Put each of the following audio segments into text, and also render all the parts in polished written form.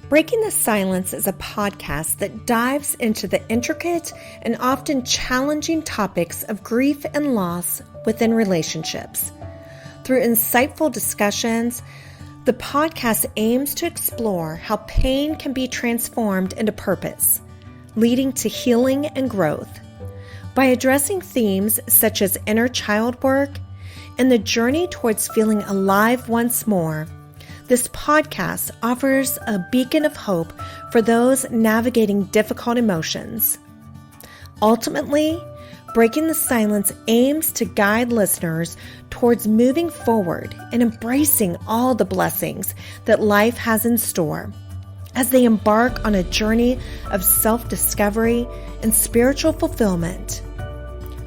Breaking the Silence is a podcast that dives into the intricate and often challenging topics of grief and loss within relationships. Through insightful discussions, the podcast aims to explore how pain can be transformed into purpose, leading to healing and growth. By addressing themes such as inner child work and the journey towards feeling alive once more, this podcast offers a beacon of hope for those navigating difficult emotions. Ultimately, Breaking the Silence aims to guide listeners towards moving forward and embracing all the blessings that life has in store as they embark on a journey of self-discovery and spiritual fulfillment.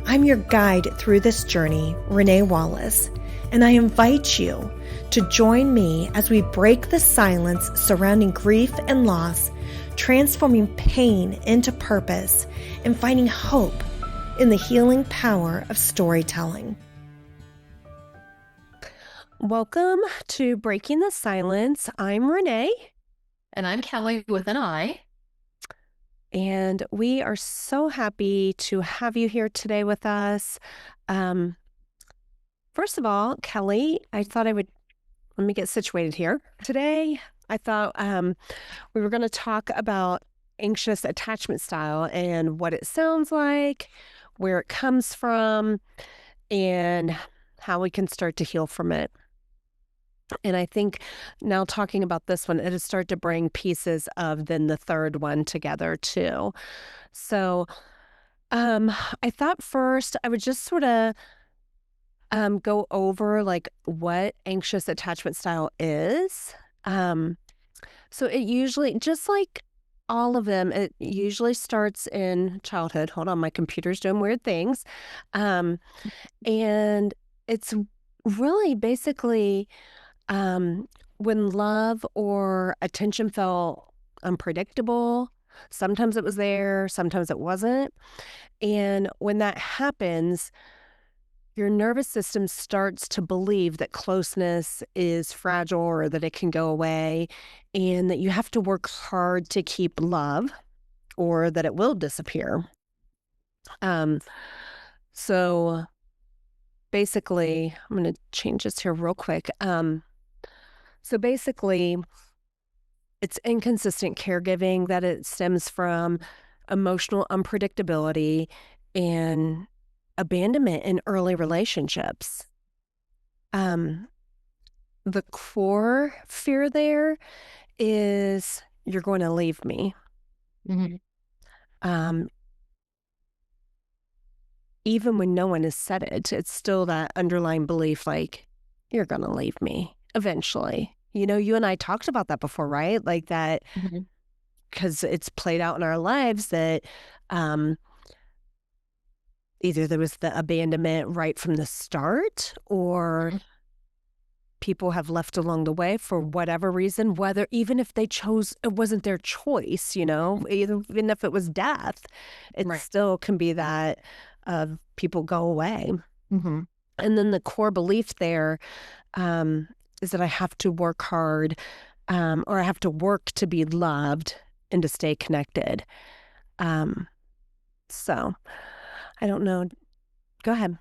I'm your guide through this journey, Renee Wallace, and I invite you to join me as we break the silence surrounding grief and loss, transforming pain into purpose and finding hope in the healing power of storytelling. Welcome to Breaking the Silence. I'm Renee. And I'm Kelli with an I. And we are so happy to have you here today with us. First of all, Kelli, I thought let me get situated here. Today, I thought we were going to talk about anxious attachment style and what it sounds like, where it comes from, and how we can start to heal from it. And I think now talking about this one, it has started to bring pieces of then the third one together too. So I thought first I would just sort of go over like what anxious attachment style is. So it usually, just like all of them, it usually starts in childhood. Hold on, my computer's doing weird things. And it's really basically when love or attention felt unpredictable. Sometimes it was there, sometimes it wasn't. And when that happens, your nervous system starts to believe that closeness is fragile or that it can go away and that you have to work hard to keep love or that it will disappear. So basically, I'm going to change this here real quick. So basically, it's inconsistent caregiving that it stems from emotional unpredictability and abandonment in early relationships. The core fear there is you're going to leave me. Mm-hmm. Even when no one has said it, it's still that underlying belief like, you're going to leave me eventually. You know, you and I talked about that before, right? Like that, because it's played out in our lives that either there was the abandonment right from the start or people have left along the way for whatever reason, even if they chose, it wasn't their choice, you know, even if it was death, it still can be that people go away. Mm-hmm. And then the core belief there is that I have to work hard or I have to work to be loved and to stay connected. So I don't know. Go ahead.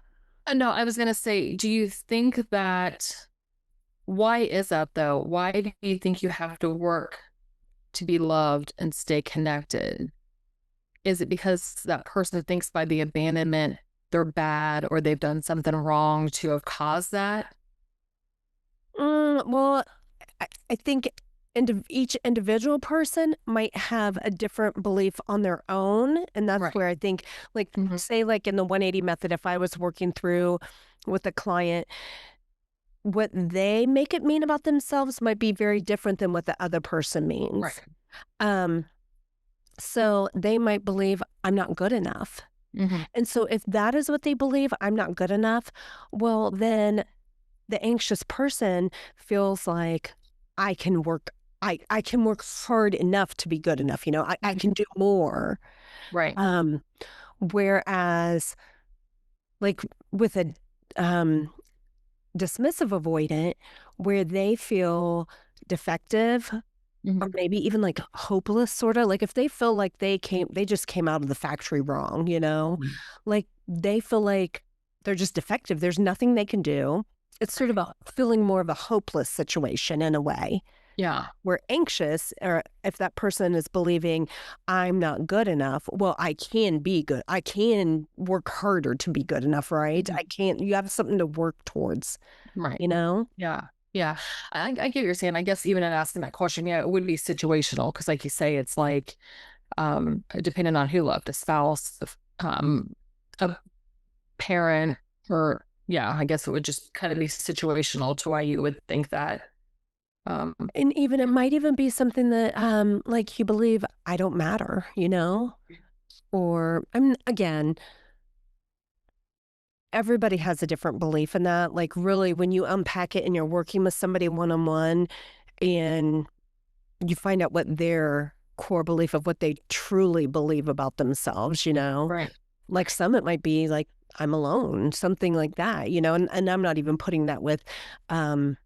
No, I was going to say, do you think why is that though? Why do you think you have to work to be loved and stay connected? Is it because that person thinks by the abandonment they're bad or they've done something wrong to have caused that? Well, I think each individual person might have a different belief on their own. And that's where I think, like, say, like in the 180 method, if I was working through with a client, what they make it mean about themselves might be very different than what the other person means. So they might believe I'm not good enough. And so if that is what they believe, I'm not good enough, well, then the anxious person feels like I can work hard enough to be good enough. You know, I can do more. Right. Whereas like with a dismissive avoidant, where they feel defective or Mhm. maybe even, like, hopeless, sorta, like, if they feel like they just came out of the factory wrong, you know? Mhm. Like, they feel like they're just defective, there's nothing they can do. It's sort of a feeling more of a hopeless situation in a way. Yeah. We're anxious, or if that person is believing, "I'm not good enough," well, I can be good. I can work harder to be good enough, right? Mhm. I can't you have something to work towards, Right. you know? Yeah. Yeah. I get what you're saying. I guess even in asking that question, yeah, it would be situational because, like you say, it's like, depending on who loved, a spouse, a parent, or yeah, I guess it would just kind of be situational to why you would think that. Um, And even it might even be something that, like, you believe, "I don't matter," you know? Or, again, everybody has a different belief in that, like, really, when you unpack it and you're working with somebody one-on-one and you find out what their core belief of what they truly believe about themselves, you know? right. Like, some it might be like, "I'm alone," something like that, you know? And I'm not even putting that with, um,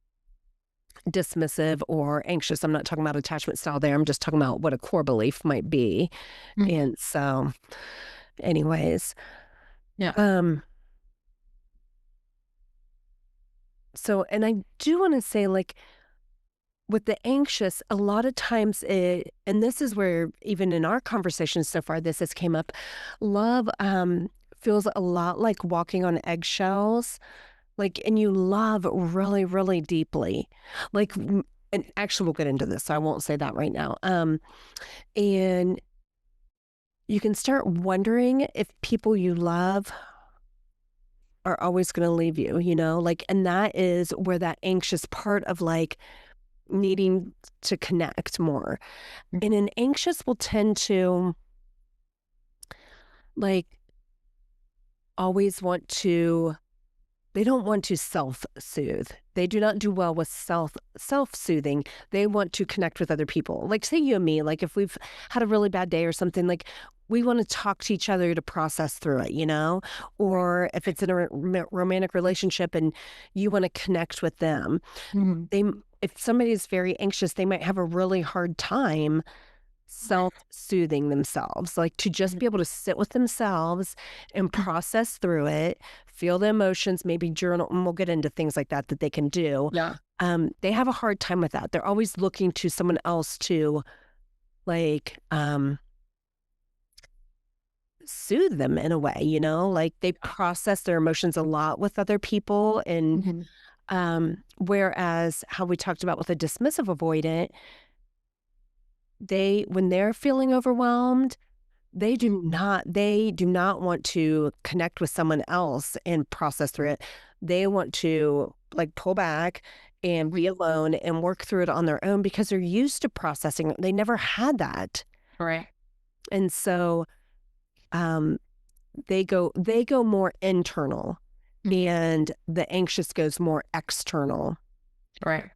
dismissive or anxious. I'm not talking about attachment style there, I'm just talking about what a core belief might be. Mhm. And so, anyways, Yeah. um, and I do wanna say, like, with the anxious, a lot of times and this is where even in our conversations so far, this has came up, love, feels a lot like walking on eggshells, like, and you love really, really deeply. Like, and actually, we'll get into this, so I won't say that right now. And you can start wondering if people you love are always gonna leave you, you know? Like, and that is where that anxious part of, like, needing to connect more. Mhm. And an anxious will tend to, like, always want to they don't want to self-soothe. They do not do well with self-soothing. They want to connect with other people. Like, say you and me, like, if we've had a really bad day or something, like, we wanna talk to each other to process through it, you know? Or if it's in a romantic relationship and you wanna connect with them, Mhm. if somebody is very anxious, they might have a really hard time self-soothing themselves, like, to just Mhm. be able to sit with themselves and process through it, feel the emotions, maybe journal, and we'll get into things like that that they can do. Yeah. They have a hard time with that. They're always looking to someone else to, like, soothe them in a way, you know? Like, they process their emotions a lot with other people, and, Mhm. whereas how we talked about with a dismissive avoidant, when they're feeling overwhelmed, they do not want to connect with someone else and process through it. They want to, like, pull back and be alone and work through it on their own because they're used to processing. They never had that. Right. And so, um, they go more internal, Mhm. and the anxious goes more external. Right.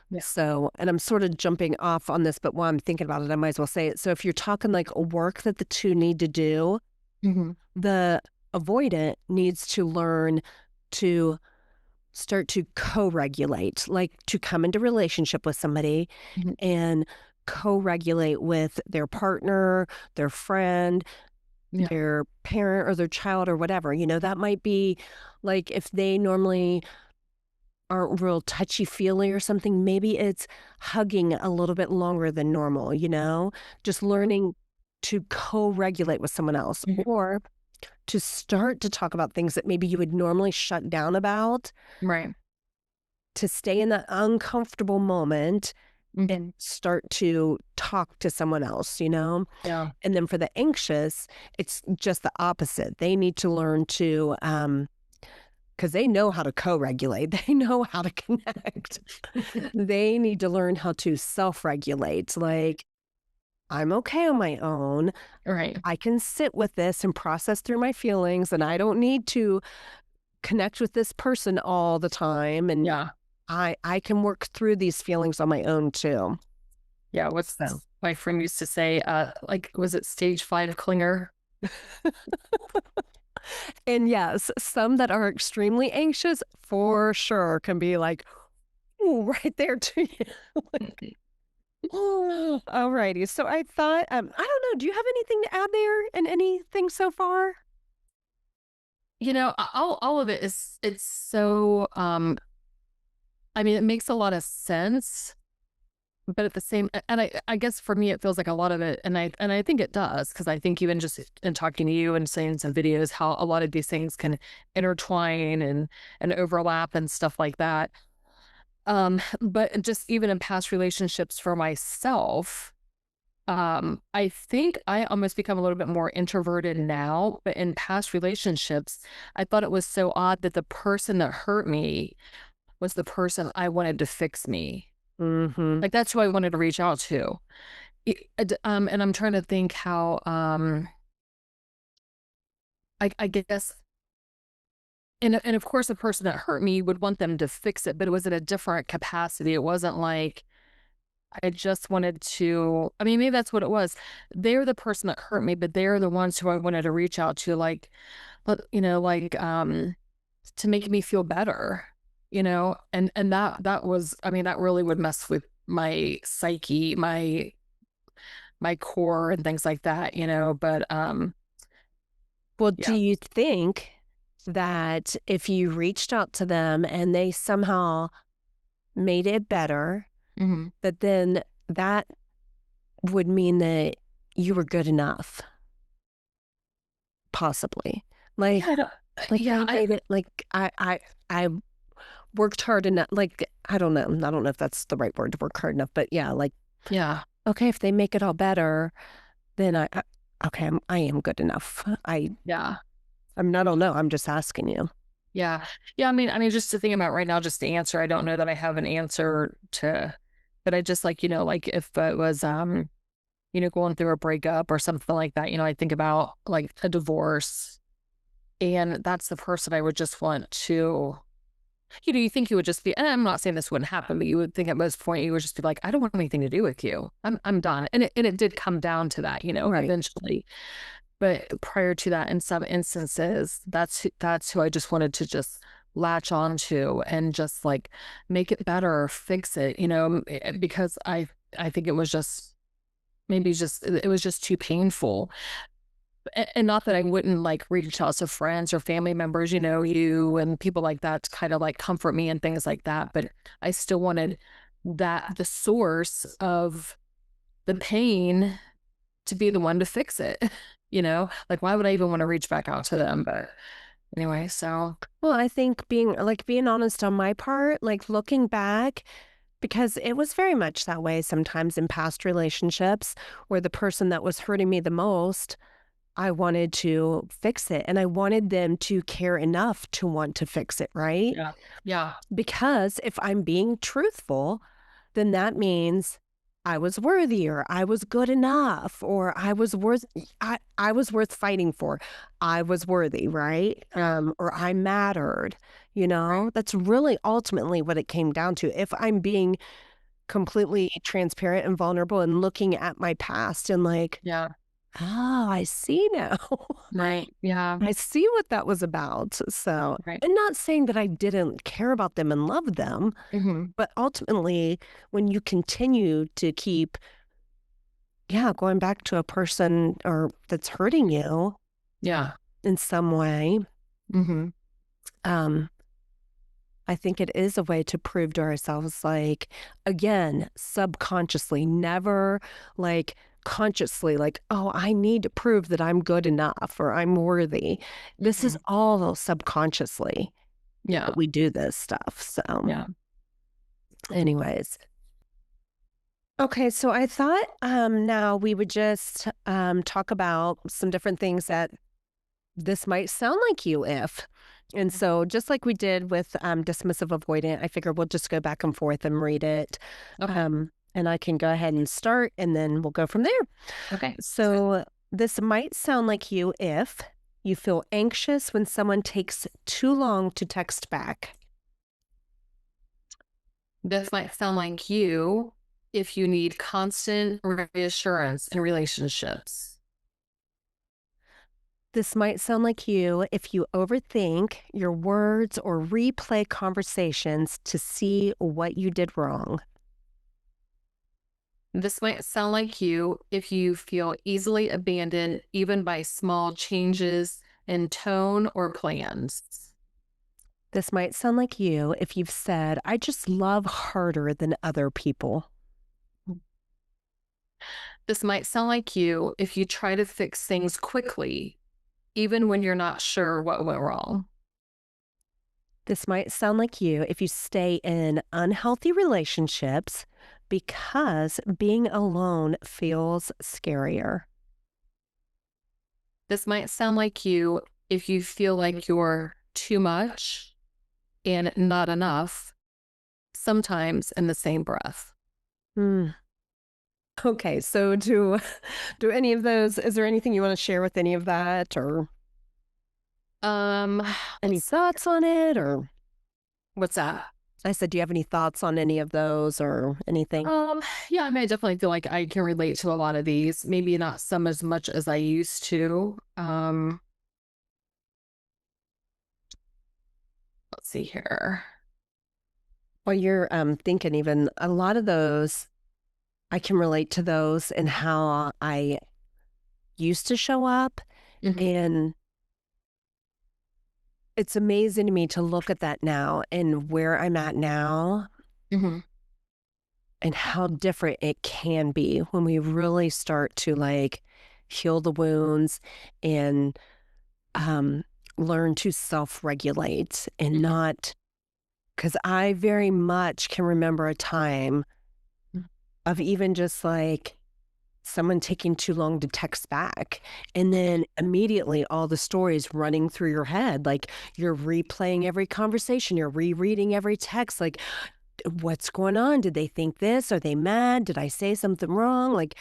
Yeah. So, and I'm sort of jumping off on this, but while I'm thinking about it, I might as well say it. So if you're talking like work that the two need to do, Mhm. the avoidant needs to learn to start to co-regulate, like to come into relationship with somebody Mhm. and co-regulate with their partner, their friend, Yeah. their parent or their child or whatever. You know, that might be like if they normally aren't real touchy-feely or something, maybe it's hugging a little bit longer than normal, you know? Just learning to co-regulate with someone else, Mhm. or to start to talk about things that maybe you would normally shut down about, Right. to stay in that uncomfortable moment and Mhm. start to talk to someone else, you know? Yeah. And then for the anxious, it's just the opposite. They need to learn to, because they know how to co-regulate, they know how to connect. They need to learn how to self-regulate, like, "I'm okay on my own. Right. I can sit with this and process through my feelings, and I don't need to connect with this person all the time, and Yeah. I can work through these feelings on my own too." Yeah. What's So, my friend used to say, like, was it stage 5 clinger? and yes, some that are extremely anxious for sure can be like, "Ooh," right there to you. Alrighty. So I thought, I don't know. Do you have anything to add there and anything so far? All of it is it's so I mean, it makes a lot of sense, but at the same and I guess for me it feels like a lot of it and I think it does because I think even just in talking to you and seeing some videos how a lot of these things can intertwine and overlap and stuff like that. But just even in past relationships for myself, I think I almost become a little bit more introverted now, but in past relationships, I thought it was so odd that the person that hurt me was the person I wanted to fix me. Mm-hmm. Like that's who I wanted to reach out to. And I'm trying to think how I guess and of course the person that hurt me would want them to fix it, but it was in a different capacity. It wasn't like I just wanted to I mean, maybe that's what it was. They're the person that hurt me, but they're the ones who I wanted to reach out to, like, to make me feel better, and that was, I mean, that really would mess with my psyche, my core and things like that, but Well, do yeah. you think that if you reached out to them and they somehow made it better, Mhm. that then that would mean that you were good enough, possibly? Like, Yeah, I don't like yeah, they made it. Like I worked hard enough. Like I don't know. I don't know if that's the right word to work hard enough, but yeah. Like yeah, okay, if they make it all better, then okay, I am good enough. yeah, I mean, I don't know. I'm just asking you. yeah. Yeah, I mean, just to think about right now, just to answer, I don't know that I have an answer to but I just like, like if it was, going through a breakup or something like that, I think about like a divorce and that's the person I would just want to, you think you would just be, and I'm not saying this wouldn't happen, but you would think at most point you would just be like, I don't want anything to do with you. I'm done. And it did come down to that, Right. eventually. But prior to that, in some instances, that's who I just wanted to just latch on to and just like make it better, fix it, because I think it was just maybe just it was just too painful. And not that I wouldn't like reach out to friends or family members, you and people like that to kind of like comfort me and things like that. But I still wanted that the source of the pain to be the one to fix it. Like why would I even want to reach back out to them? But anyway, so Well, I think being honest on my part, like looking back, because it was very much that way sometimes in past relationships where the person that was hurting me the most, I wanted to fix it and I wanted them to care enough to want to fix it, right? yeah. Yeah. Because if I'm being truthful, then that means I was worthy or I was good enough or I was worth fighting for. I was worthy, right? Or I mattered, Right. That's really ultimately what it came down to. If I'm being completely transparent and vulnerable and looking at my past and like, Yeah. oh, I see now. Right. Yeah. I see what that was about. So, Right. and not saying that I didn't care about them and love them, Hmm. but ultimately, when you continue to keep, yeah, going back to a person or that's hurting you Yeah. in some way, Hmm. um, I think it is a way to prove to ourselves, like, again, subconsciously, never like consciously, like, oh, I need to prove that I'm good enough or I'm worthy. This is Hmm. all subconsciously Yeah. that we do this stuff. So, Yeah. anyways. Okay, so I thought now we would just talk about some different things that this might sound like you if. And so, just like we did with dismissive avoidant, I figured we'll just go back and forth and read it. Okay. And I can go ahead and start, and then we'll go from there. Okay. So, this might sound like you if you feel anxious when someone takes too long to text back. This might sound like you if you need constant reassurance in relationships. This might sound like you if you overthink your words or replay conversations to see what you did wrong. This might sound like you if you feel easily abandoned, even by small changes in tone or plans. This might sound like you if you've said, I just love harder than other people. This might sound like you if you try to fix things quickly, even when you're not sure what went wrong. This might sound like you if you stay in unhealthy relationships because being alone feels scarier. This might sound like you if you feel like you're too much and not enough, sometimes in the same breath. Hmm. Okay, so do any of those, is there anything you want to share with any of that or Um, any let's thoughts on it? Or what's that? I said, do you have any thoughts on any of those or anything? Um, yeah, I mean, I definitely feel like I can relate to a lot of these. Maybe not some as much as I used to. Let's see here. While you're thinking, even a lot of those, I can relate to those and how I used to show up. Mhm, And it's amazing to me to look at that now and where I'm at now mhm, and how different it can be when we really start to like heal the wounds and um, learn to self regulate and mhm, not, because I very much can remember a time mhm, of even just like someone taking too long to text back. And then immediately all the stories running through your head. Like you're replaying every conversation, you're rereading every text. Like, what's going on? Did they think this? Are they mad? Did I say something wrong? Like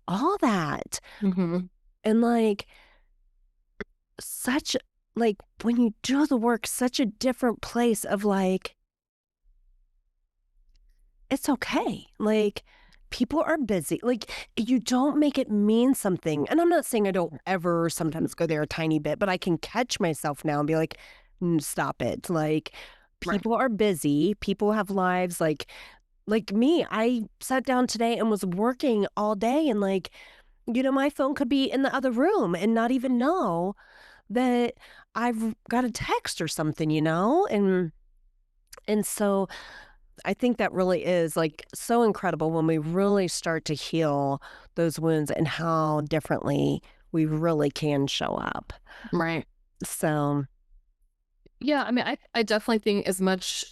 all that. mhm, And like, such, like, when you do the work, such a different place of like, it's okay. Like, people are busy. Like, you don't make it mean something. And I'm not saying I don't ever sometimes go there a tiny bit, but I can catch myself now and be like, stop it. Like, right. people are busy. People have lives. Like me, I sat down today and was working all day and like, my phone could be in the other room and not even know that I've got a text or something, And so I think that really is like so incredible when we really start to heal those wounds and how differently we really can show up. Right. So, Yeah, I mean, I definitely think as much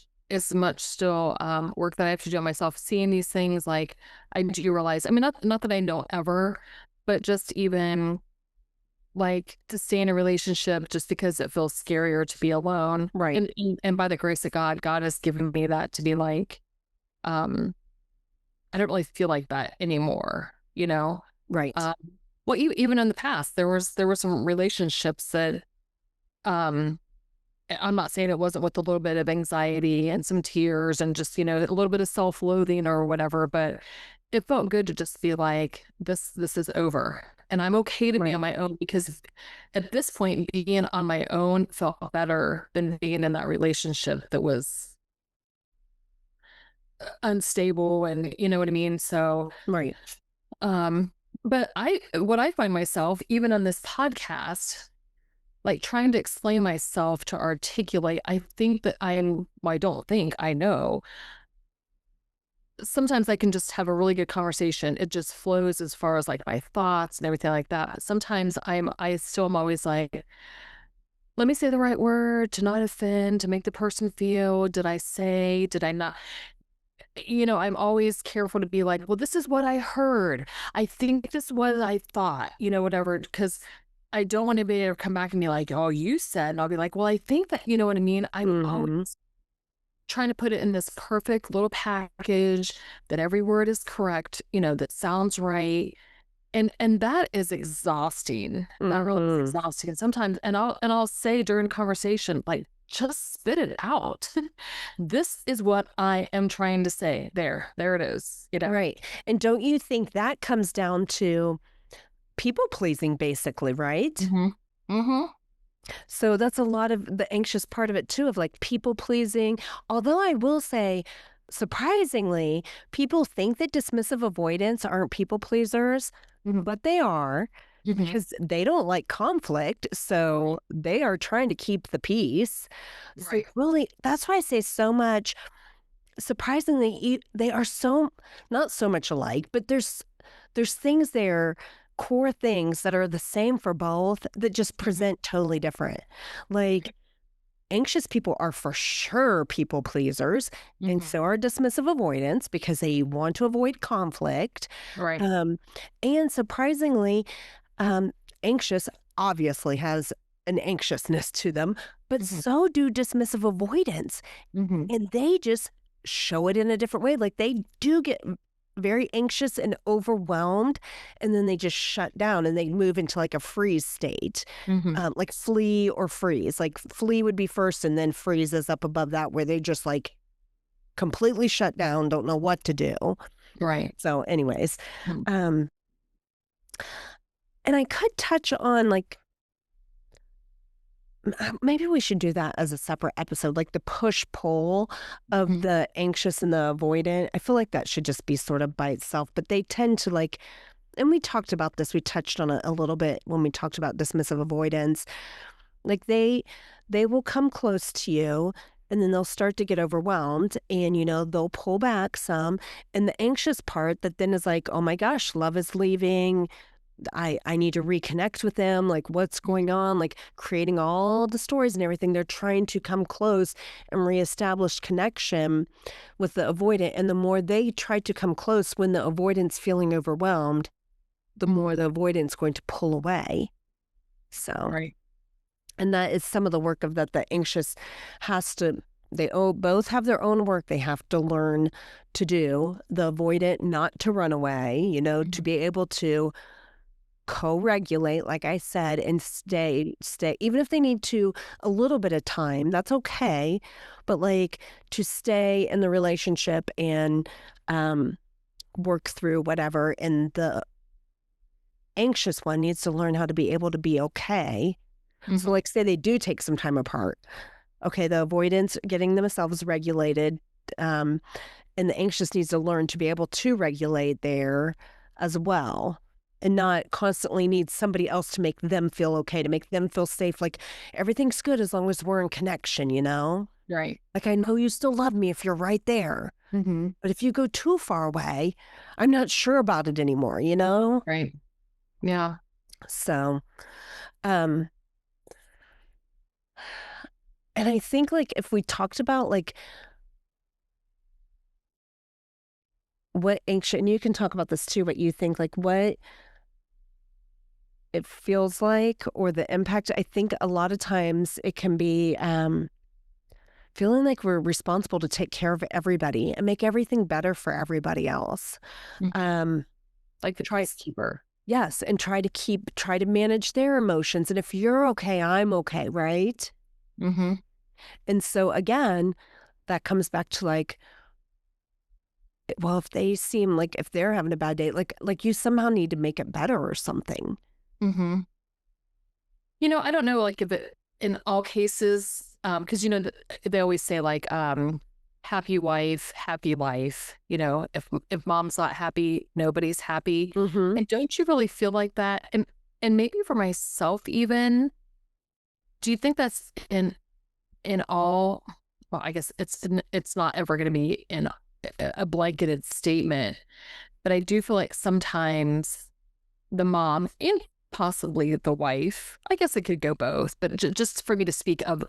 still work that I have to do on myself, seeing these things like I do realize, I mean, not that I don't ever, but just even like to stay in a relationship just because it feels scarier to be alone. right, And by the grace of God, God has given me that to be like, um, I don't really feel like that anymore, you know? right, Um, well, even in the past, there were some relationships that um I'm not saying it wasn't with a little bit of anxiety and some tears and just, a little bit of self-loathing or whatever, but it felt good to just be like, this is over. And I'm okay to be on right, my own because at this point, being on my own felt better than being in that relationship that was unstable and you know what I mean? So, right. um, but what I find myself, even on this podcast, like trying to explain myself to articulate, I think that well, I don't think I know. Sometimes I can just have a really good conversation. It just flows as far as like my thoughts and everything like that. But sometimes I still am always like, let me say the right word to not offend, to make the person feel, did I not? I'm always careful to be like, well, this is what I heard. I think this is what I thought, whatever. Because I don't want to be able to come back and be like, oh, you said, and I'll be like, well, I think that, you know what I mean? I'm always Hmm. trying to put it in this perfect little package that every word is correct, that sounds right. And that is exhausting. That really is Hmm. exhausting. Sometimes, and I'll say during conversation, like, just spit it out. This is what I am trying to say. There it is. Right. And don't you think that comes down to people pleasing, basically, right? Mhm. Mhm. So that's a lot of the anxious part of it too, of like people pleasing. Although I will say, surprisingly, people think that dismissive avoidants aren't people pleasers, Mhm. but they are Mhm. because they don't like conflict. So Right. they are trying to keep the peace. So, Right. really, that's why I say so much. Surprisingly, they are so not so much alike, but there's things there, core things that are the same for both that just Mhm. present totally different. Like, anxious people are for sure people pleasers, and Mhm. so are dismissive avoidants because they want to avoid conflict. Right. Um, and surprisingly, um, anxious obviously has an anxiousness to them, but Mhm. so do dismissive avoidants. Mhm. And they just show it in a different way. Like, they do get very anxious and overwhelmed, and then they just shut down and they move into, like, a freeze state, Mhm. like flee or freeze. Like, flee would be first, and then freeze is up above that, where they just, like, completely shut down, don't know what to do. Right. So, anyways, Mhm. um, and I could touch on, like, maybe we should do that as a separate episode, like the push-pull of Mhm. the anxious and the avoidant. I feel like that should just be sort of by itself, but they tend to, like, and we talked about this, we touched on it a little bit when we talked about dismissive avoidance. Like, they will come close to you, and then they'll start to get overwhelmed, and, they'll pull back some, and the anxious part that then is like, "Oh my gosh, love is leaving. I need to reconnect with them, like, what's going on?" Like, creating all the stories and everything. They're trying to come close and reestablish connection with the avoidant, and the more they try to come close when the avoidant's feeling overwhelmed, the more the avoidant's going to pull away. So, Right. and that is some of the work of that the anxious has to both have their own work they have to learn to do. The avoidant not to run away, to Mhm. be able to co-regulate, like I said, and stay even if they need to a little bit of time, that's okay, but, like, to stay in the relationship and, um, work through whatever, and the anxious one needs to learn how to be able to be okay. So, Mhm. like, say they do take some time apart. Okay, the avoidance getting themselves regulated, um, and the anxious needs to learn to be able to regulate there as well, and not constantly need somebody else to make them feel okay, to make them feel safe, like, "Everything's good as long as we're in connection," you know? Right. Like, "I know you still love me if you're right there, Mhm. but if you go too far away, I'm not sure about it anymore," you know? Right. Yeah. So, um, and I think, like, if we talked about, like, what anxious, and you can talk about this too, what you think, like, what it feels like or the impact. I think a lot of times it can be, feeling like we're responsible to take care of everybody and make everything better for everybody else. Mhm. Um, Like the try peacekeeper. yes, and try to manage their emotions, and if you're okay, I'm okay, right? Mhm. And so, again, that comes back to, like, well, if they seem like if they're having a bad day, like, you somehow need to make it better or something. Mhm. I don't know, like, if it in all cases, because they always say, like, happy wife, happy life, if mom's not happy, nobody's happy, Mhm. and don't you really feel like that? And maybe for myself even, do you think that's in all well, I guess it's not ever gonna be in a blanketed statement, but I do feel like sometimes the mom and possibly the wife. I guess it could go both, but just for me to speak of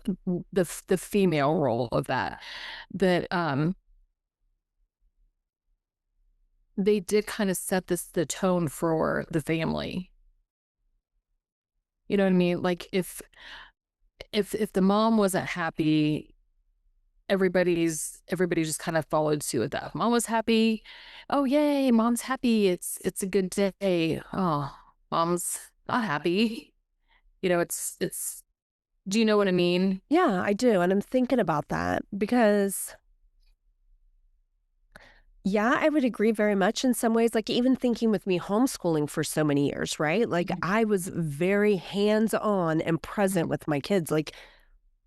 the female role of that they did kind of set the tone for the family. You know what I mean? Like if the mom wasn't happy, everybody just kind of followed suit with that. If mom was happy, oh yay, mom's happy. It's a good day. Oh, mom's not happy. It's do you know what I mean? Yeah, I do, and I'm thinking about that because, yeah, I would agree very much in some ways, like, even thinking with me homeschooling for so many years, right? Like, Mhm, I was very hands-on and present mhm, with my kids, like,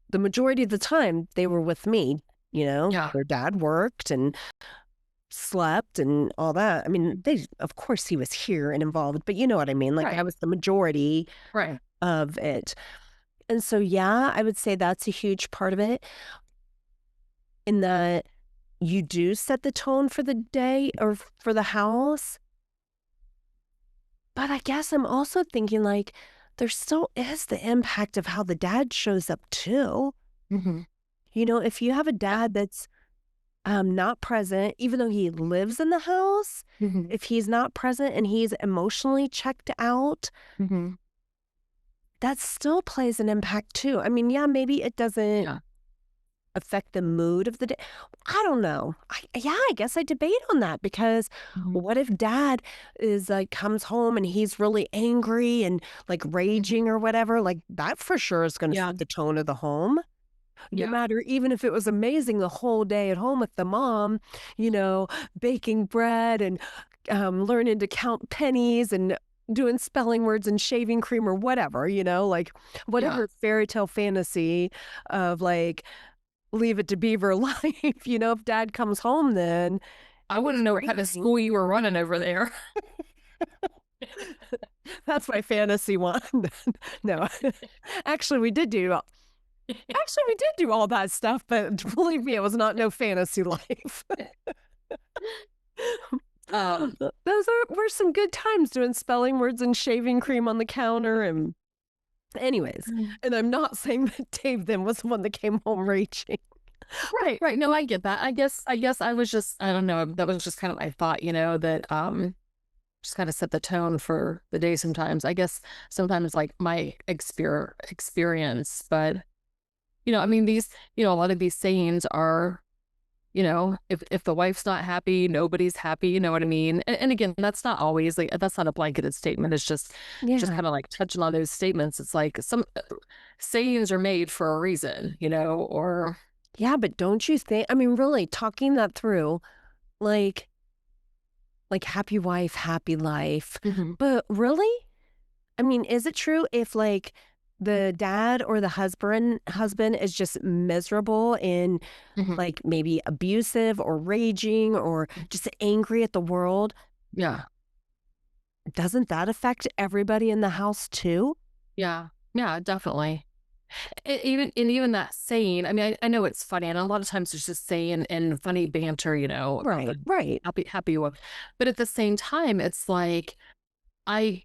the majority of the time, they were with me, Yeah. Their dad worked and slept and all that. I mean, of course, he was here and involved, but you know what I mean? Like, Right. that was the majority Right. of it. And so, yeah, I would say that's a huge part of it in that you do set the tone for the day or for the house. But I guess I'm also thinking like there still is the impact of how the dad shows up too. Mhm. If you have a Yeah. dad that's not present, even though he lives in the house, Mhm. if he's not present and he's emotionally checked out, Mhm. that still plays an impact too. I mean, yeah, maybe it doesn't Yeah. affect the mood of the day. I don't know. I guess I debate on that because Mhm. what if dad is like comes home and he's really angry and like Mhm. raging or whatever? Like that for sure is going to Yeah. set the tone of the home. No Yeah. matter, even if it was amazing the whole day at home with the mom, you know, baking bread and learning to count pennies and doing spelling words and shaving cream or whatever, like Yeah. whatever fairy tale fantasy of like Leave It to Beaver life, if dad comes home then, I it's wouldn't know what kind of raining. school you were running over there. That's my fantasy one. No. Actually, we did do all that stuff, but believe me, it was not no fantasy life. Um, Were some good times doing spelling words and shaving cream on the counter and anyways, Mm. and I'm not saying that Dave then was the one that came home raging. Right, right. No, I get that. I guess I was just I don't know, that was just kind of my thought, that just kind of set the tone for the day sometimes. I guess sometimes like my experience, but I mean these, a lot of these sayings are, if the wife's not happy, nobody's happy, you know what I mean? And again, that's not always like that's not a blanketed statement. It's just Yeah. kind of like touching on those statements. It's like some sayings are made for a reason, or Yeah, but don't you think, I mean, really talking that through, like happy wife, happy life. Mhm, But really? I mean, is it true if like the dad or the husband is just miserable and mhm. like maybe abusive or raging or just angry at the world, Yeah. doesn't that affect everybody in the house too? Yeah. Yeah, definitely. Even that saying, I mean, I know it's funny, and a lot of times it's just saying and funny banter, about Right, the right, happy wife. But at the same time, it's like I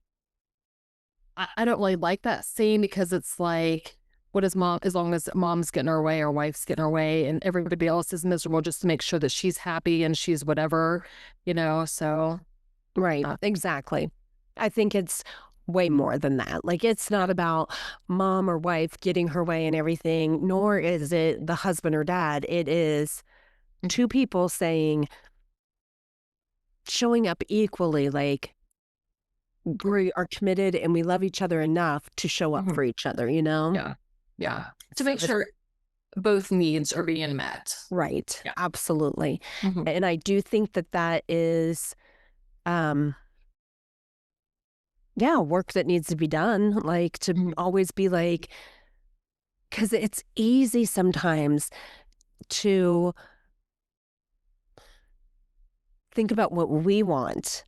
I don't really like that saying because it's like, what is mom? As long as mom's getting her way or wife's getting her way, and everybody else is miserable, just to make sure that she's happy and she's whatever, So right. uh, Exactly. I think it's way more than that. Like, it's not about mom or wife getting her way and everything, nor is it the husband or dad. It is two people showing up equally, like, we are committed and we love each other enough to show up mhm, for each other? yeah, yeah, to So make sure both needs are being met. right, Yeah. absolutely. Mhm, And I do think that that is, um, yeah, work that needs to be done, like, to mhm, always be like, because it's easy sometimes to think about what we want.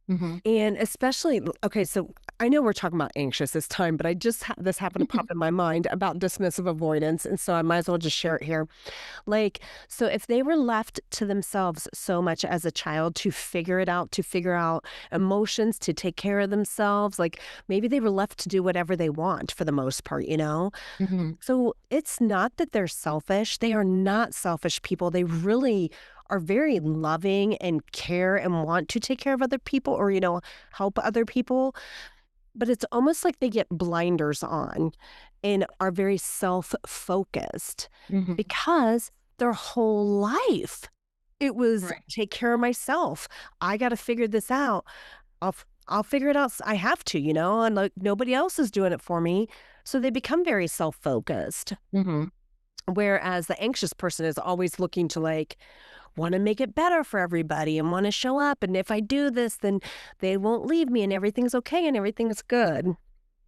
mhm. And especially, okay, so I know we're talking about anxious this time, but I just this happened to pop in my mind about dismissive avoidance. And so I might as well just share it here. Like, so if they were left to themselves so much as a child to figure out emotions, to take care of themselves, like maybe they were left to do whatever they want for the most part? Mhm, So it's not that they're selfish. They are not selfish people. They really are very loving and care and want to take care of other people or help other people. But it's almost like they get blinders on and are very self focused mhm. because their whole life it was Right. take care of myself. I got to figure this out. I'll figure it out. I have to, and like nobody else is doing it for me. So they become very self focused. Mhm, Whereas the anxious person is always looking to like want to make it better for everybody and want to show up. And if I do this, then they won't leave me and everything's okay and everything's good.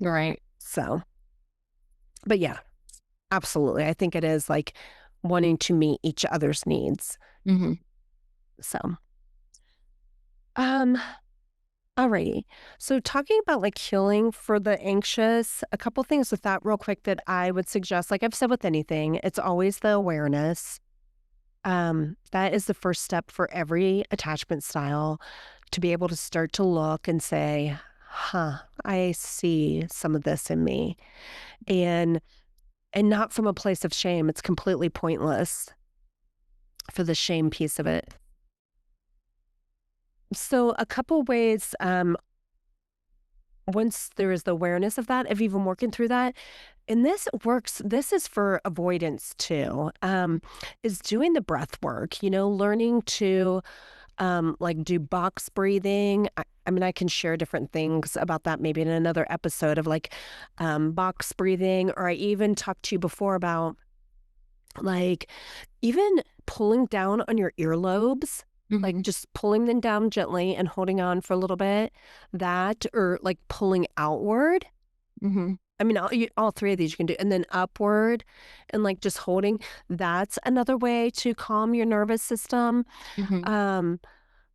right. So, but yeah, absolutely. I think it is like wanting to meet each other's needs. Mhm. So, um, alrighty. So talking about like healing for the anxious, a couple things with that real quick that I would suggest, like I've said with anything, it's always the awareness. That is the first step for every attachment style to be able to start to look and say, huh, I see some of this in me. And not from a place of shame. It's completely pointless for the shame piece of it. So a couple ways, once there is the awareness of that, of even working through that, and this works, this is for avoidance too, is doing the breath work, learning to like do box breathing. I mean, I can share different things about that maybe in another episode of like box breathing, or I even talked to you before about like even pulling down on your earlobes, like Mhm. just pulling them down gently and holding on for a little bit, that, or like pulling outward. Mhm. I mean, all three of these you can do, and then upward and like just holding. That's another way to calm your nervous system. Mhm. Um,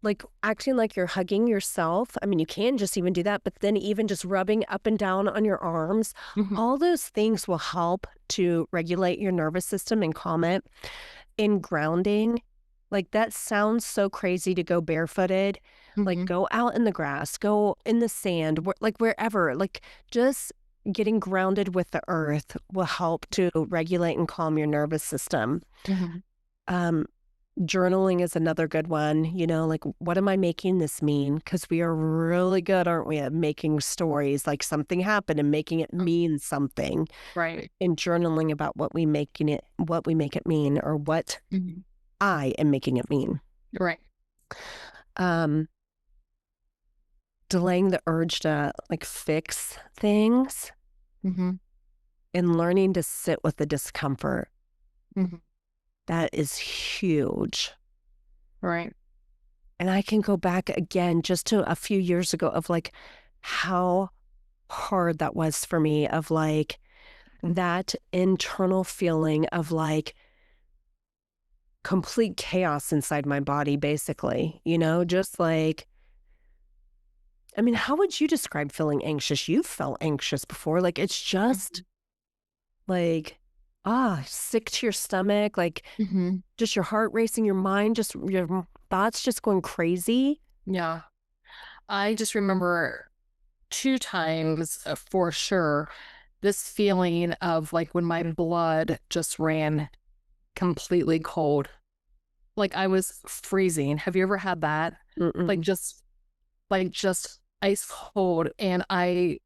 like, acting like you're hugging yourself. I mean, you can just even do that, but then even just rubbing up and down on your arms, Mhm. all those things will help to regulate your nervous system and calm it. In grounding, like, that sounds so crazy to go barefooted. Like, Mhm. go out in the grass, go in the sand, like, wherever. Like, just getting grounded with the earth will help to regulate and calm your nervous system. Mhm. Um, Journaling is another good one, like, what am I making this mean? Because we are really good, aren't we, at making stories, like something happened and making it Oh, mean something, right. and journaling about what we make it mean, or what Mhm. I am making it mean. Right. Um, Delaying the urge to, like, fix things Mhm. and learning to sit with the discomfort. Mhm. That is huge. Right. And I can go back again just to a few years ago of, like, how hard that was for me, of, like, that internal feeling of, like, complete chaos inside my body, basically, just like, I mean, how would you describe feeling anxious? You've felt anxious before. Like, it's just Mhm. like, sick to your stomach, like, Mhm. just your heart racing, your mind, just your thoughts just going crazy. Yeah. I just remember 2 times, for sure, this feeling of, like, when my blood just ran completely cold. Like, I was freezing. Have you ever had that? Like, Mm-mm. just ice cold, and I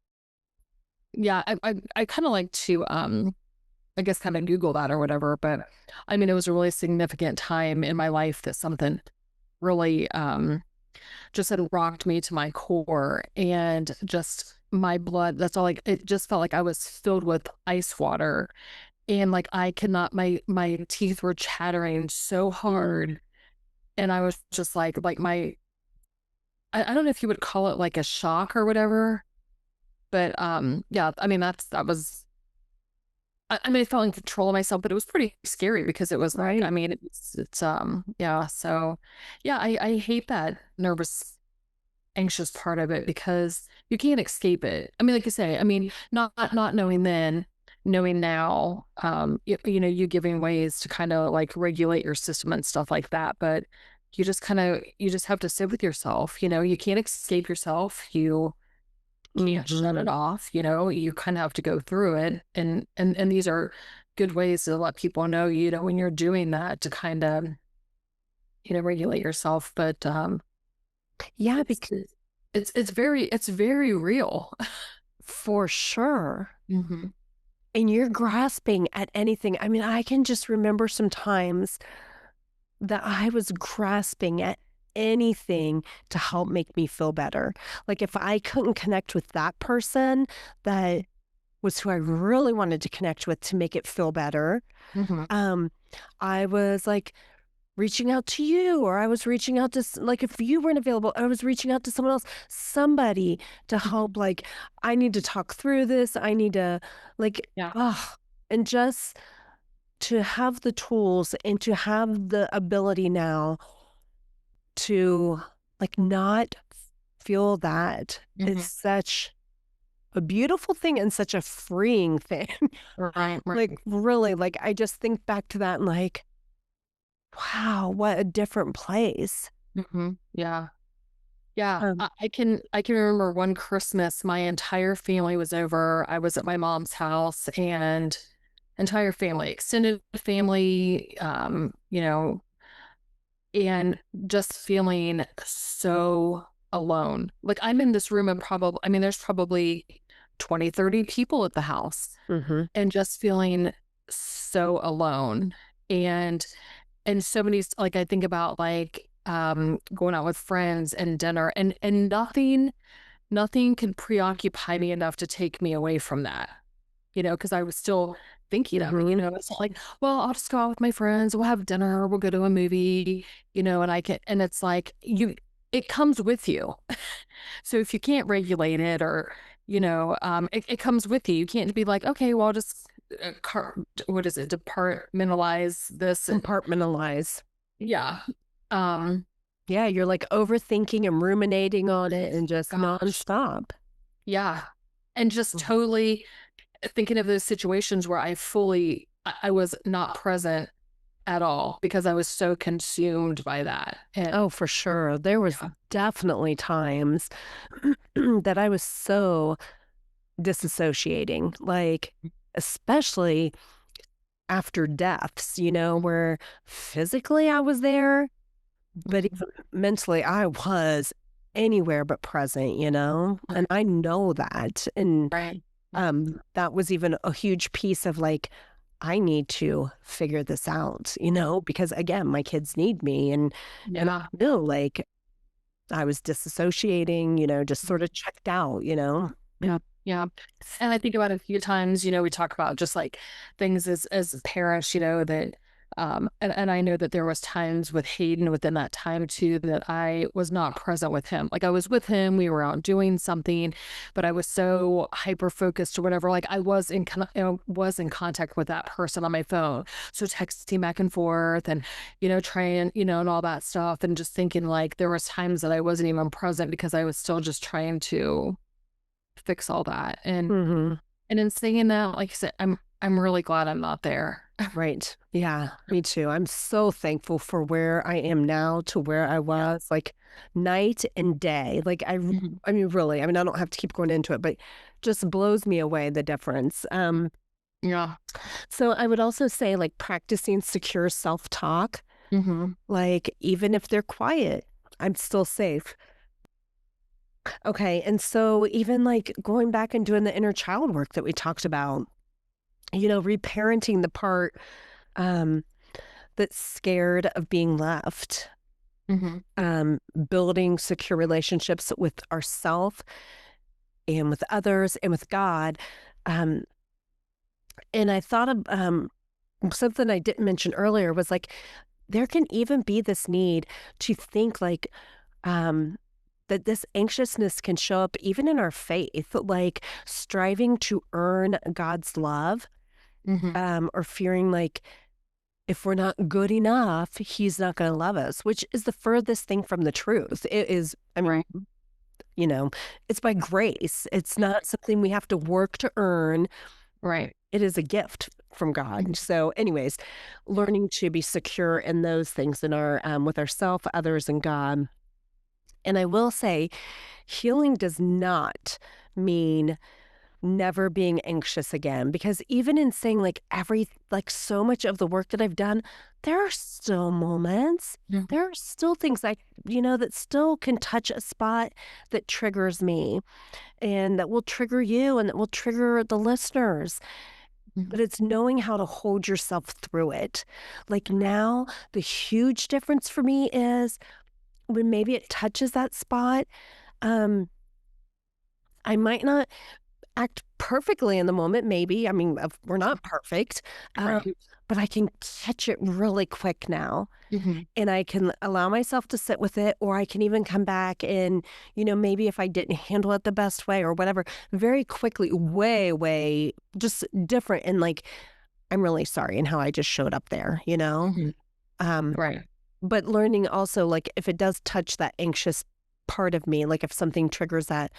kinda like to, I guess, kinda Google that or whatever, but, I mean, it was a really significant time in my life that something really, just had rocked me to my core, and just my blood, that's all, like, it just felt like I was filled with ice water, and, like, I could not, my teeth were chattering so hard, and I was just like my, I don't know if you would call it like a shock or whatever, but, yeah, I mean, that was, I mean, I felt in control of myself, but it was pretty scary because it was like, I Right. mean, yeah, so, yeah, I hate that nervous, anxious part of it because you can't escape it. I mean, like you say, I mean, not knowing then, knowing now, you giving ways to kind of like regulate your system and stuff like that, but you just have to sit with yourself, you can't escape yourself. You can't shut it Mhm. off, you kind of have to go through it. And these are good ways to let people know, when you're doing that, to kind of, regulate yourself. But Yeah, it's it's very real. for sure. Mhm. And you're grasping at anything. I mean, I can just remember some times that I was grasping at anything to help make me feel better. Like, if I couldn't connect with that person that was who I really wanted to connect with to make it feel better, Mhm. um, I was, like, reaching out to you, or I was reaching out to like, if you weren't available, I was reaching out to someone else, somebody to Mhm. help, like, I need to talk through this, I need to, like, Yeah. oh, and just to have the tools and to have the ability now to, like, not feel that is Mhm. such a beautiful thing and such a freeing thing. Right, right. Like, really, like, I just think back to that and like, wow, what a different place. Mhm. Yeah. Yeah, Um I can remember one Christmas, my entire family was over. I was at my mom's house and entire family, extended family, and just feeling so alone. Like I'm in this room and there's probably 20, 30 people at the house Mhm, and just feeling so alone. And so many like I think about like going out with friends and dinner and nothing could preoccupy me enough to take me away from that, because I was still thinking of it, mhm. it's not like, well, I'll just go out with my friends, we'll have dinner, we'll go to a movie, and it's like it comes with you. So if you can't regulate it or, it comes with you. You can't be like, okay, well, I'll just, what is it, departmentalize this. Compartmentalize. Yeah. Um, Yeah, you're, like, overthinking and ruminating on it and just gosh. nonstop. Yeah. And just Mhm. totally thinking of those situations where I was not present at all because I was so consumed by that. And Oh, for sure. There was yeah. definitely times that I was so disassociating, like, especially after deaths, where physically I was there, but Mhm. even mentally I was anywhere but present, and Right. I know that, and, Right. that was even a huge piece of, like, I need to figure this out, because, again, my kids need me, and Yeah. I knew, like, I was disassociating, just sorta checked out, Yeah. Yeah. And I think about it a few times, we talk about just like things as parents, that and I know that there was times with Hayden within that time too that I was not present with him. Like I was with him, we were out doing something, but I was so hyper focused or whatever. Like I was was in contact with that person on my phone. So texting back and forth and, trying, and all that stuff. And just thinking like there was times that I wasn't even present because I was still just trying to fix all that. Mhm. And in saying that, like I said, I'm really glad I'm not there. Right. Yeah, me too. I'm so thankful for where I am now to where I Yeah. was, like, night and day. Like, Mhm. I mean, really, I mean, I don't have to keep going into it, but just blows me away the difference. Yeah. So I would also say, like, practicing secure self-talk, Mhm. like, even if they're quiet, I'm still safe. Okay, and so even, like, going back and doing the inner child work that we talked about, reparenting the part, um, that's scared of being left, Mhm. building secure relationships with ourself and with others and with God. Um, and I thought of something I didn't mention earlier was like, there can even be this need to think like um, that this anxiousness can show up even in our faith, like striving to earn God's love, Mhm. or fearing like if we're not good enough, He's not going to love us, which is the furthest thing from the truth. It is, I mean, Right. you know, it's by grace. It's not something we have to work to earn. Right. It is a gift from God. Mhm. So, anyways, learning to be secure in those things in our with ourself, others, and God. And I will say, healing does not mean never being anxious again, because even in saying like so much of the work that I've done, there are still moments. Mhm. There are still things that still can touch a spot that triggers me and that will trigger you and that will trigger the listeners. But Mhm. it's knowing how to hold yourself through it. Like now, the huge difference for me is when maybe it touches that spot, um, I might not act perfectly in the moment, maybe. I mean, we're not perfect, um, Right. but I can catch it really quick now, Mhm. and I can allow myself to sit with it, or I can even come back and, maybe if I didn't handle it the best way or whatever, very quickly, way, way just different and like I'm really sorry and how I just showed up there, you know? Mhm. Um, Right. but learning also, like, if it does touch that anxious part of me, like if something triggers that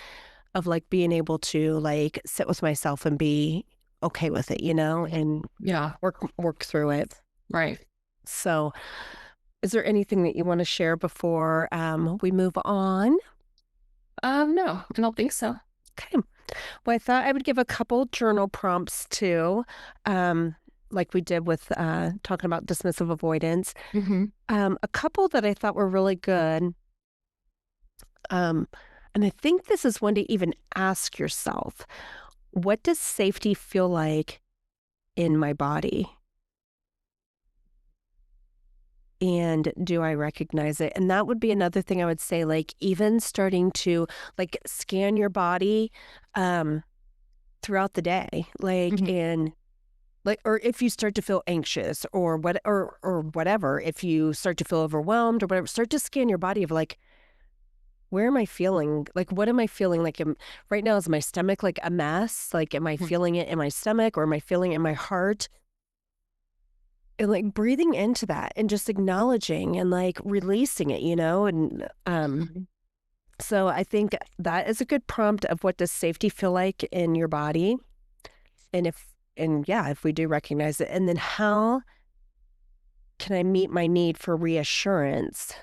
of like being able to like sit with myself and be okay with it, you know, and Yeah. work through it. Right. So, is there anything that you want to share before we move on? No, I don't think so. Okay. Well, I thought I would give a couple journal prompts too, um, like we did with talking about dismissive avoidance. Mhm. A couple that I thought were really good. Um, and I think this is one to even ask yourself, what does safety feel like in my body? And do I recognize it? And that would be another thing I would say, like, even starting to, like, scan your body, um, throughout the day, like, Mhm. in like or if you start to feel anxious or or whatever, if you start to feel overwhelmed or whatever, start to scan your body of, like, where am I feeling? Like, what am I feeling? Like, right now, is my stomach, like, a mess? Like, am I Mhm. feeling it in my stomach or am I feeling it in my heart? And, like, breathing into that and just acknowledging and, like, releasing it, you know? And, Mhm. so I think that is a good prompt of what does safety feel like in your body? And yeah, if we do recognize it, and then how can I meet my need for reassurance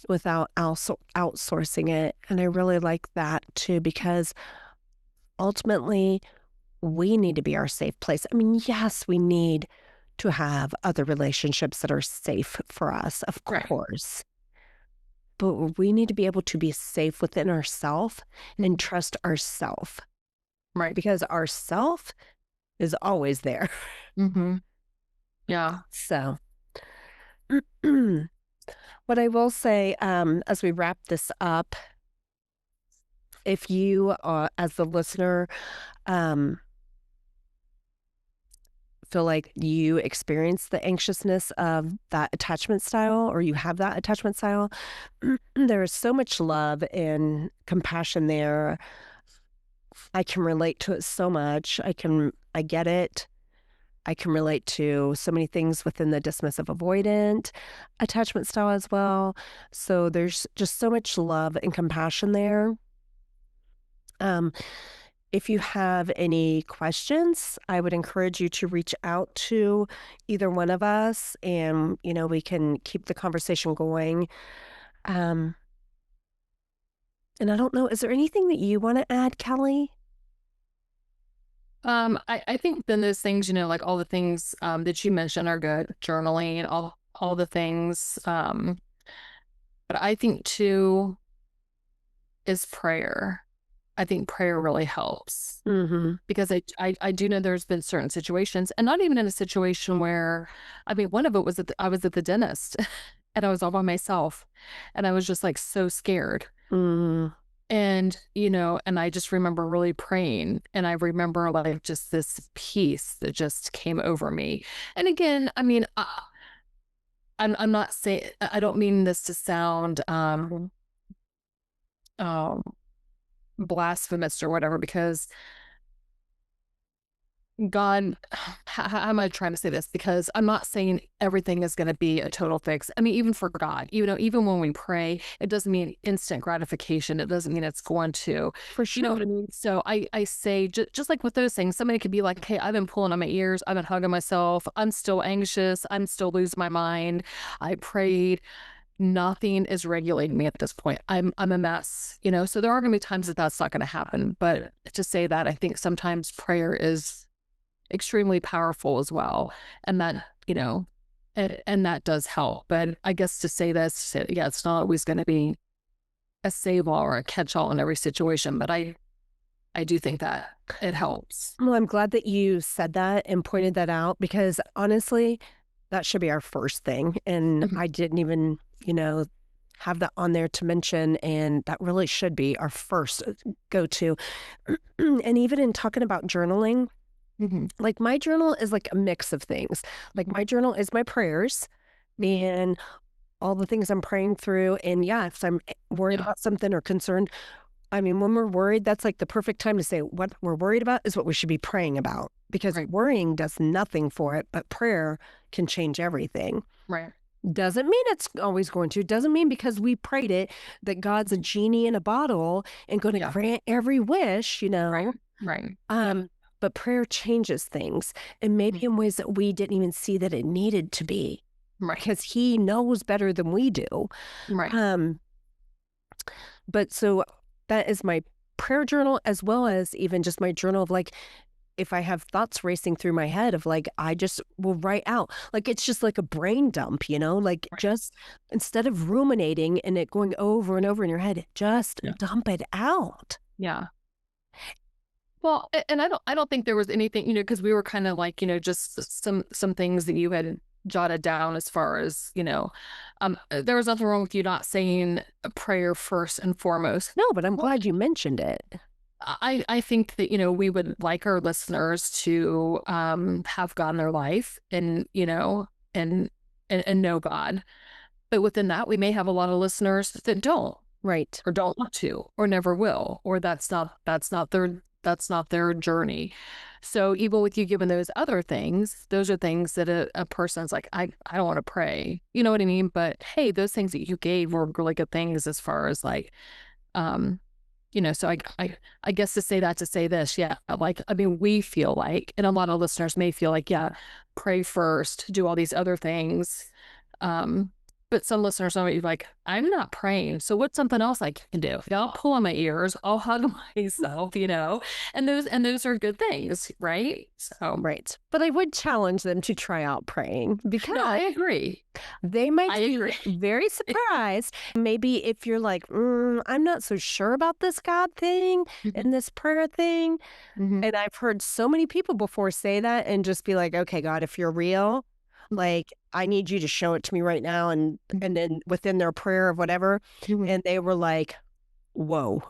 without outsourcing it? And I really like that too, because ultimately we need to be our safe place. I mean, yes, we need to have other relationships that are safe for us, of Right. course. But we need to be able to be safe within ourself and Mhm. trust ourself Right. because ourself is always there. Mhm. Yeah. So, what I will say, as we wrap this up, if you, as the listener, um, feel like you experience the anxiousness of that attachment style or you have that attachment style, there is so much love and compassion there. I can relate to it so much. I get it. I can relate to so many things within the dismissive avoidant attachment style as well. So there's just so much love and compassion there. Um, if you have any questions, I would encourage you to reach out to either one of us and, you know, we can keep the conversation going. Um, and I don't know, is there anything that you want to add, Kelly? I think then those things, like all the things that you mentioned are good, journaling, all the things. But I think too is prayer. I think prayer really helps Mhm. because I do know there's been certain situations, and not even in a situation where, I mean, one of it was that I was at the dentist and I was all by myself, and I was just like so scared. Mhm. And I just remember really praying, and I remember like just this peace that just came over me. And again, I mean, I'm not saying, I don't mean this to sound um blasphemous or whatever, because God, how am I trying to say this? Because I'm not saying everything is going to be a total fix. I mean, even for God, even when we pray, it doesn't mean instant gratification. It doesn't mean it's going to, For you know sure. what I mean? So I say, just like with those things, somebody could be like, hey, I've been pulling on my ears. I've been hugging myself. I'm still anxious. I'm still losing my mind. I prayed. Nothing is regulating me at this point. I'm a mess. So there are going to be times that that's not going to happen. But to say that, I think sometimes prayer is extremely powerful as well. And that, and that does help. But I guess to say this, yeah, it's not always going to be a save all or a catch all in every situation, but I do think that it helps. Well, I'm glad that you said that and pointed that out because honestly, that should be our first thing. And Mhm. I didn't even, you know, have that on there to mention. And that really should be our first go to. And even in talking about journaling, Mhm. like my journal is like a mix of things. Like Mhm. my journal is my prayers and all the things I'm praying through. And yeah, if I'm worried Yeah. about something or concerned, I mean, when we're worried, that's like the perfect time to say what we're worried about is what we should be praying about. because Right. worrying does nothing for it, but prayer can change everything. Right. Doesn't mean it's always going to. Doesn't mean because we prayed it that God's a genie in a bottle and going to Yeah. grant every wish, Right. Right. Yeah. Um, but prayer changes things, and maybe Mm. in ways that we didn't even see that it needed to be, Right. because He knows better than we do. Right. Um, but so that is my prayer journal, as well as even just my journal of like, if I have thoughts racing through my head of like, I just will write out. Like, it's just like a brain dump, like Right. just instead of ruminating and it going over and over in your head, just Yeah. dump it out. Yeah. Well, and I don't think there was anything, because we were kind of like, just some things that you had jotted down as far as, there was nothing wrong with you not saying a prayer first and foremost. No, but I'm Well, glad you mentioned it. I think that, we would like our listeners to have God in their life and, and know God. But within that, we may have a lot of listeners that don't Right. or don't want to or never will, or that's not their journey. So even with you giving those other things, those are things that a person's like, I don't want to pray. You know what I mean? But hey, those things that you gave were really good things as far as like, um, so I guess to say this, yeah, like, I mean, we feel like, and a lot of listeners may feel like, yeah, pray first, do all these other things. Um, but some listeners might be like, I'm not praying. So what's something else I can do? Yeah, I'll pull on my ears, I'll hug myself, and those are good things, right? So Right. But I would challenge them to try out praying no, I because agree. they might I be agree. very surprised. Maybe if you're like, I'm not so sure about this God thing Mhm. and this prayer thing. Mhm. And I've heard so many people before say that and just be like, okay, God, if you're real, like, I need you to show it to me right now. And then within their prayer of whatever. Mhm. And they were like, whoa.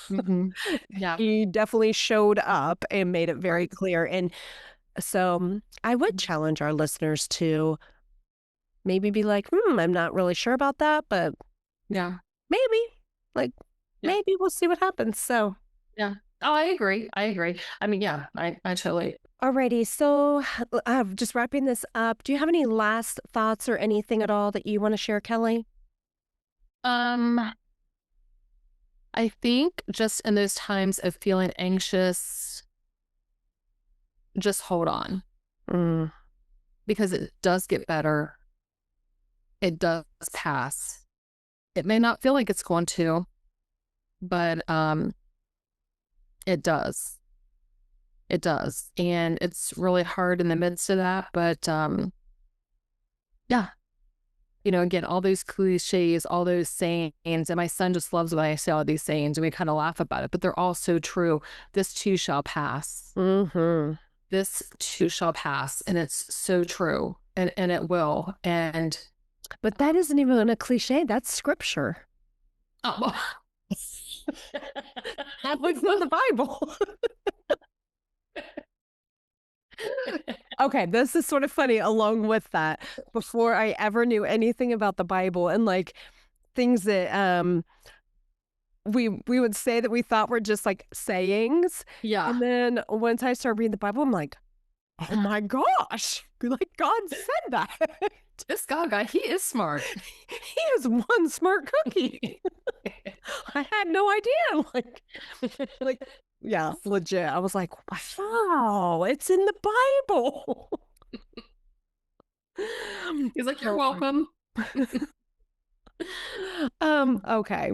Mhm. Yeah. He definitely showed up and made it very Right. clear. And so I would Mhm. challenge our listeners to maybe be like, I'm not really sure about that, but Yeah. maybe, like, Yeah. maybe we'll see what happens. So, Yeah. Oh, I agree. I agree. I mean, yeah, I totally. alrighty. So, just wrapping this up, do you have any last thoughts or anything at all that you want to share, Kelly? Um, I think just in those times of feeling anxious, just hold on Mm, because it does get better. It does pass. It may not feel like it's going to, but it does. It does. And it's really hard in the midst of that, but yeah, again, all those cliches, all those sayings, and my son just loves when I say all these sayings and we kind of laugh about it, but they're all so true. This too shall pass. hmm This too shall pass. And it's so true. And it will. And But that isn't even a cliche. That's scripture. oh, It's in the Bible. Okay, this is sort of funny along with that. Before I ever knew anything about the Bible and like things that we would say that we thought were just like sayings. yeah. And then once I started reading the Bible, I'm like, oh my gosh, like God said that. This guy, he is smart. He is one smart cookie. I had no idea. Like, yeah, legit. I was like, wow, it's in the Bible. He's like, you're So, welcome. okay.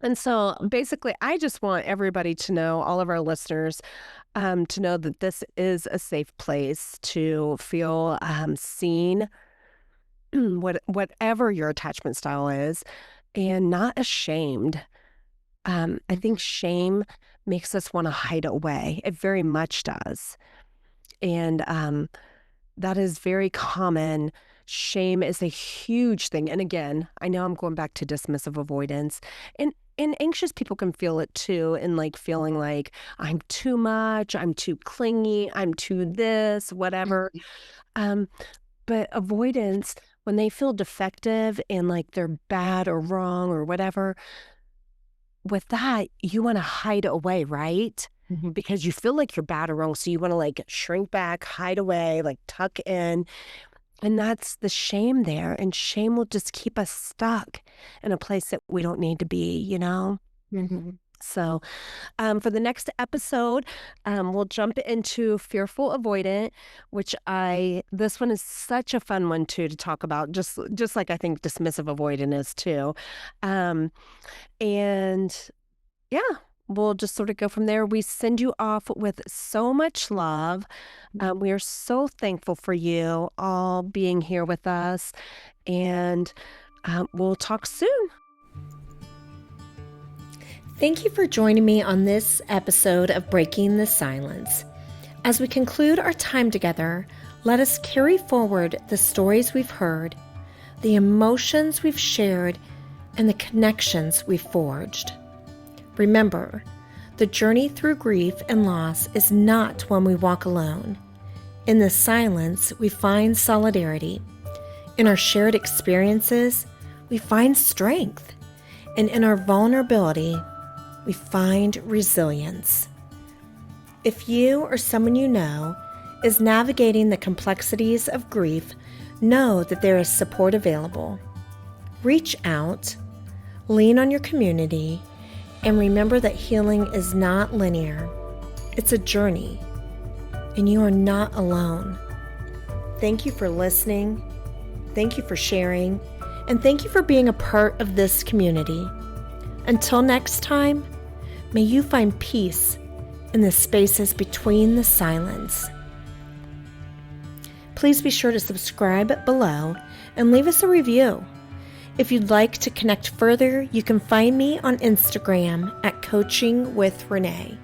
And so basically, I just want everybody to know, all of our listeners, to know that this is a safe place to feel seen, whatever your attachment style is, and not ashamed. I think shame makes us want to hide away. It very much does. And that is very common. Shame is a huge thing. And again, I know I'm going back to dismissive avoidance. And anxious people can feel it too, and like feeling like I'm too much, I'm too clingy, I'm too this, whatever. Um, but avoidance, when they feel defective and like they're bad or wrong or whatever, with that, you want to hide away, right? because you feel like you're bad or wrong. So you want to like shrink back, hide away, like tuck in. And that's the shame there. And shame will just keep us stuck in a place that we don't need to be. Mhm. So, for the next episode, we'll jump into fearful avoidant, which this one is such a fun one too to talk about, just like I think dismissive avoidant is too. Um, and yeah, we'll just sort of go from there. We send you off with so much love. We are so thankful for you all being here with us, and we'll talk soon. Thank you for joining me on this episode of Breaking the Silence. As we conclude our time together, let us carry forward the stories we've heard, the emotions we've shared, and the connections we've forged. Remember, the journey through grief and loss is not one we walk alone. In the silence, we find solidarity. In our shared experiences, we find strength. And in our vulnerability, we find resilience. If you or someone you know is navigating the complexities of grief, know that there is support available. Reach out, lean on your community, and remember that healing is not linear. It's a journey, and you are not alone. Thank you for listening. Thank you for sharing, and thank you for being a part of this community. Until next time, may you find peace in the spaces between the silence. Please be sure to subscribe below and leave us a review. If you'd like to connect further, you can find me on Instagram at Coaching with Renee.